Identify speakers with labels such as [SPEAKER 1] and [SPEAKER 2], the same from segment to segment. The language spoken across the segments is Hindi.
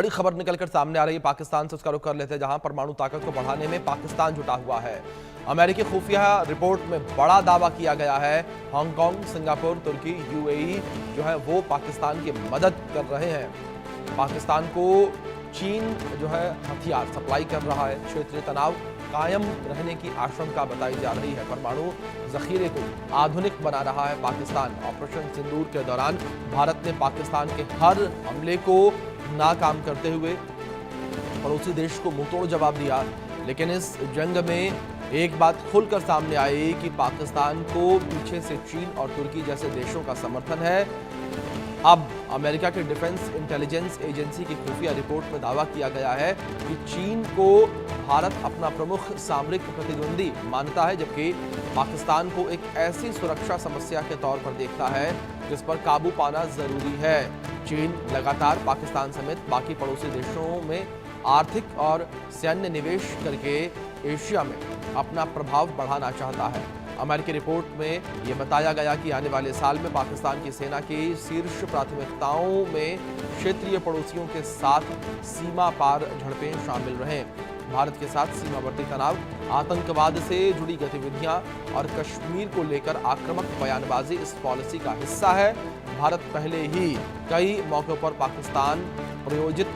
[SPEAKER 1] बड़ी खबर निकलकर सामने आ रही है पाकिस्तान से, उसका रुख कर लेते हैं, जहां परमाणु ताकत को बढ़ाने में पाकिस्तान जुटा हुआ है। अमेरिकी खुफिया रिपोर्ट में बड़ा दावा किया गया है, हांगकांग, सिंगापुर, तुर्की, यूएई जो है वो पाकिस्तान की मदद कर रहे हैं। पाकिस्तान को चीन जो है हथियार सप्लाई कर रहा है। क्षेत्रीय तनाव कायम रहने की आशंका बताई जा रही है। परमाणु जखीरे को आधुनिक बना रहा है पाकिस्तान। ऑपरेशन सिंदूर के दौरान भारत ने पाकिस्तान के हर हमले को नाकाम करते हुए पड़ोसी देश को मुंहतोड़ जवाब दिया। लेकिन इस जंग में एक बात खुलकर सामने आई कि पाकिस्तान को पीछे से चीन और तुर्की जैसे देशों का समर्थन है। अब अमेरिका के डिफेंस इंटेलिजेंस एजेंसी की खुफिया रिपोर्ट में दावा किया गया है कि चीन को भारत अपना प्रमुख सामरिक प्रतिद्वंदी मानता है, जबकि पाकिस्तान को एक ऐसी सुरक्षा समस्या के तौर पर देखता है जिस पर काबू पाना जरूरी है। चीन लगातार पाकिस्तान समेत बाकी पड़ोसी देशों में आर्थिक और सैन्य निवेश करके एशिया में अपना प्रभाव बढ़ाना चाहता है। अमेरिकी रिपोर्ट में यह बताया गया कि आने वाले साल में पाकिस्तान की सेना की शीर्ष प्राथमिकताओं में क्षेत्रीय पड़ोसियों के साथ सीमा पार झड़पें शामिल रहें। भारत के साथ सीमावर्ती तनाव, आतंकवाद से जुड़ी गतिविधियां और कश्मीर को लेकर आक्रामक बयानबाजी इस पॉलिसी का हिस्सा है। भारत पहले ही कई मौकों पर पाकिस्तान प्रायोजित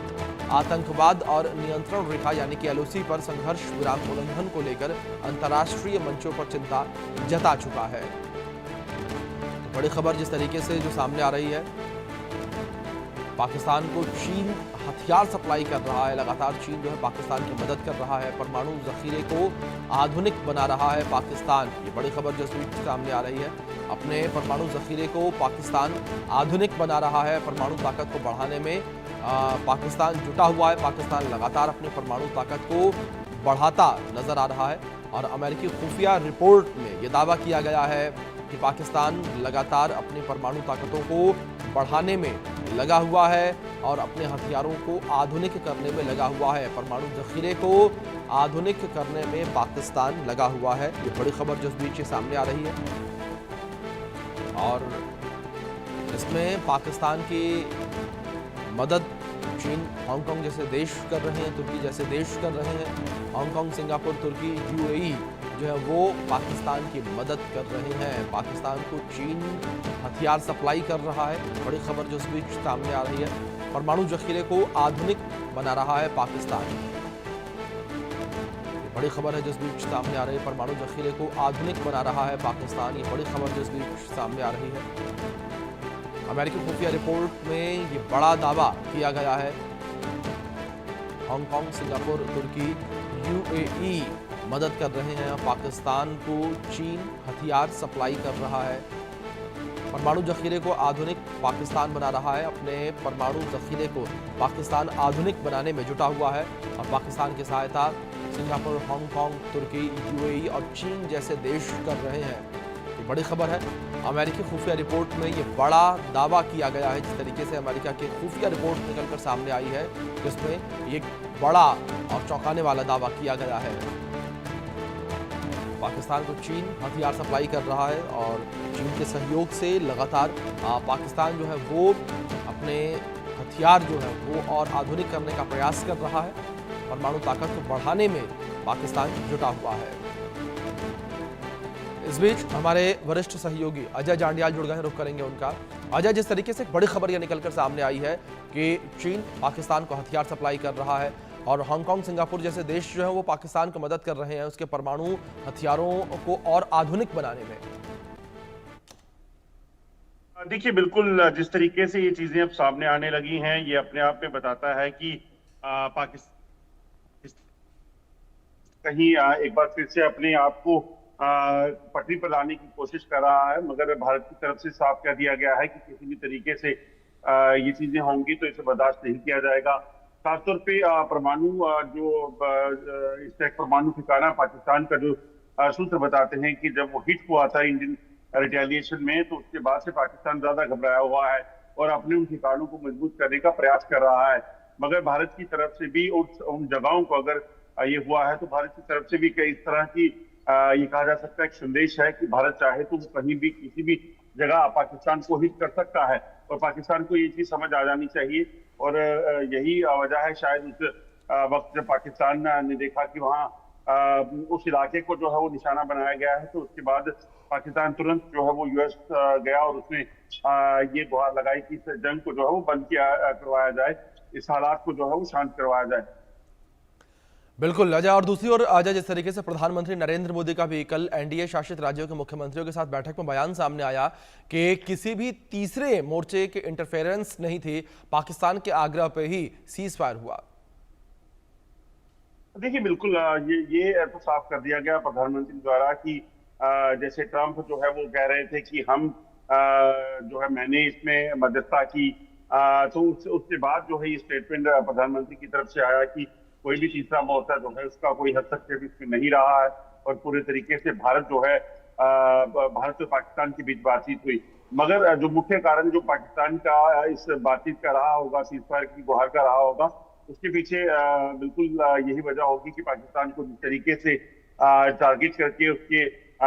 [SPEAKER 1] आतंकवाद और नियंत्रण रेखा यानी कि एलओसी पर संघर्ष विराम उल्लंघन को लेकर अंतर्राष्ट्रीय मंचों पर चिंता जता चुका है। तो बड़ी खबर जिस तरीके से जो सामने आ रही है, पाकिस्तान को चीन हथियार सप्लाई कर रहा है। लगातार चीन जो है पाकिस्तान की मदद कर रहा है। परमाणु जखीरे को आधुनिक बना रहा है पाकिस्तान। ये बड़ी खबर जो सामने आ रही है। अपने परमाणु जखीरे को पाकिस्तान आधुनिक बना रहा है। परमाणु ताकत को बढ़ाने में पाकिस्तान जुटा हुआ है। पाकिस्तान लगातार अपनी परमाणु ताकत को बढ़ाता नजर आ रहा है। और अमेरिकी खुफिया रिपोर्ट में यह दावा किया गया है कि पाकिस्तान लगातार अपनी परमाणु ताकतों को बढ़ाने में लगा हुआ है और अपने हथियारों को आधुनिक करने में लगा हुआ है। परमाणु जखीरे को आधुनिक करने में पाकिस्तान लगा हुआ है। ये बड़ी खबर जो इस बीच सामने आ रही है और इसमें पाकिस्तान की मदद चीन, हांगकांग जैसे देश कर रहे हैं, तुर्की जैसे देश कर रहे हैं। हांगकांग, सिंगापुर, तुर्की, यूएई जो है वो पाकिस्तान की मदद कर रहे हैं। पाकिस्तान को चीन हथियार सप्लाई कर रहा है। बड़ी खबर जो इस बीच सामने आ रही है। परमाणु जखीरे को आधुनिक बना रहा है पाकिस्तान। बड़ी खबर है जिस बीच सामने आ रही है। परमाणु जखीरे को आधुनिक बना रहा है पाकिस्तान। ये बड़ी खबर जो इस बीच सामने आ रही है। अमेरिकी खुफिया रिपोर्ट में ये बड़ा दावा किया गया है। हांगकांग, सिंगापुर, तुर्की, यूएई मदद कर रहे हैं। पाकिस्तान को चीन हथियार सप्लाई कर रहा है। परमाणु जखीरे को आधुनिक पाकिस्तान बना रहा है। अपने परमाणु जखीरे को पाकिस्तान आधुनिक बनाने में जुटा हुआ है और पाकिस्तान की सहायता सिंगापुर, हांगकांग, तुर्की, यूएई और चीन जैसे देश कर रहे हैं। ये बड़ी खबर है। अमेरिकी खुफिया रिपोर्ट में ये बड़ा दावा किया गया है। जिस तरीके से अमेरिका की खुफिया रिपोर्ट निकलकर सामने आई है, जिसमें एक बड़ा और चौंकाने वाला दावा किया गया है। पाकिस्तान को चीन हथियार सप्लाई कर रहा है और चीन के सहयोग से लगातार पाकिस्तान जो है वो अपने हथियार जो है वो और आधुनिक करने का प्रयास कर रहा है। परमाणु ताकत को बढ़ाने में पाकिस्तान जुटा हुआ है। इस बीच हमारे वरिष्ठ सहयोगी अजय जांडियाल जुड़ गए हैं, रुख करेंगे उनका। अजय, जिस तरीके से एक बड़ी खबर यह निकलकर सामने आई है कि चीन पाकिस्तान को हथियार सप्लाई कर रहा है और हांगकांग, सिंगापुर जैसे देश जो है वो पाकिस्तान को मदद कर रहे हैं उसके परमाणु हथियारों को और आधुनिक बनाने में।
[SPEAKER 2] देखिए, बिल्कुल जिस तरीके से ये चीजें अब सामने आने लगी हैं, ये अपने आप में बताता है कि पाकिस्तान कहीं एक बार फिर से अपने आप को पटरी पर लाने की कोशिश कर रहा है। मगर भारत की तरफ से साफ कह दिया गया है कि किसी भी तरीके से ये चीजें होंगी तो इसे बर्दाश्त नहीं किया जाएगा। खासतौर पे परमाणु जो इस तरह परमाणु ठिकाना पाकिस्तान का जो सूत्र बताते हैं कि जब वो हिट हुआ था इंडियन रिटेलिएशन में, तो उसके बाद से पाकिस्तान ज्यादा घबराया हुआ है और अपने उन ठिकानों को मजबूत करने का प्रयास कर रहा है। मगर भारत की तरफ से भी उन जगहों को अगर ये हुआ है तो भारत की तरफ से भी कई इस तरह की ये कहा जा सकता है एक संदेश है कि भारत चाहे तो कहीं भी किसी भी जगह पाकिस्तान को हिट कर सकता है। और पाकिस्तान को ये चीज समझ आ जानी चाहिए और यही वजह है शायद उस वक्त जब पाकिस्तान ने देखा कि वहाँ उस इलाके को जो है वो निशाना बनाया गया है, तो उसके बाद पाकिस्तान तुरंत जो है वो यूएस गया और उसने ये गुहार लगाई कि इस जंग को जो है वो बंद किया करवाया जाए, इस हालात को जो है वो शांत करवाया जाए।
[SPEAKER 1] बिल्कुल अजय। और दूसरी ओर अजय, जिस तरीके से प्रधानमंत्री नरेंद्र मोदी का भी कल एनडीए शासित राज्यों के मुख्यमंत्रियों के साथ बैठक में बयान सामने आया कि किसी भी तीसरे मोर्चे के इंटरफेरेंस नहीं थी, पाकिस्तान के आग्रह पे ही सीज फायर हुआ।
[SPEAKER 2] देखिए बिल्कुल ये तो साफ कर दिया गया प्रधानमंत्री द्वारा कि जैसे ट्रंप जो है वो कह रहे थे कि हम जो है मैंने इसमें मध्यस्थता की, तो उसके बाद जो है ये स्टेटमेंट प्रधानमंत्री की तरफ से आया कि कोई भी तीसरा मोर्चा जो है उसका कोई हस्तक्षेप इसमें नहीं रहा है और पूरे तरीके से भारत जो है भारत और पाकिस्तान के बीच बातचीत हुई। मगर जो मुख्य कारण जो पाकिस्तान का इस बातचीत का रहा होगा, सीज फायर की गुहार का रहा होगा, उसके पीछे बिल्कुल यही वजह होगी कि पाकिस्तान को जिस तरीके से टारगेट करके उसके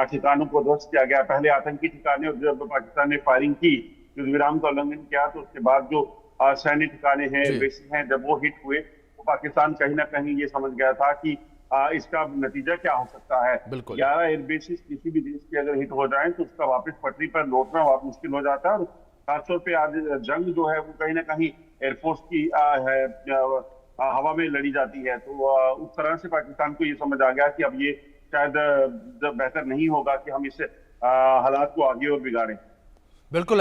[SPEAKER 2] ठिकानों को ध्वस्त किया गया, पहले आतंकी ठिकाने, और जब पाकिस्तान ने फायरिंग की, युद्ध विराम का उल्लंघन किया, तो उसके बाद जो सैन्य ठिकाने हैं, बेसिस हैं, जब वो हिट हुए तो पाकिस्तान कहीं ना कहीं ये समझ गया था कि इसका नतीजा क्या हो सकता है। 11 एयर बेसिस किसी भी देश के अगर हिट हो जाए तो उसका वापस पटरी पर लौटना बहुत मुश्किल हो जाता है। और खासतौर पे आज जंग जो है वो कहीं ना कहीं एयरफोर्स की है, हवा में लड़ी जाती है, तो उस तरह से पाकिस्तान को ये समझ आ गया कि अब ये शायद बेहतर नहीं होगा कि हम इस हालात को आगे और बिगाड़ें।
[SPEAKER 1] बिल्कुल।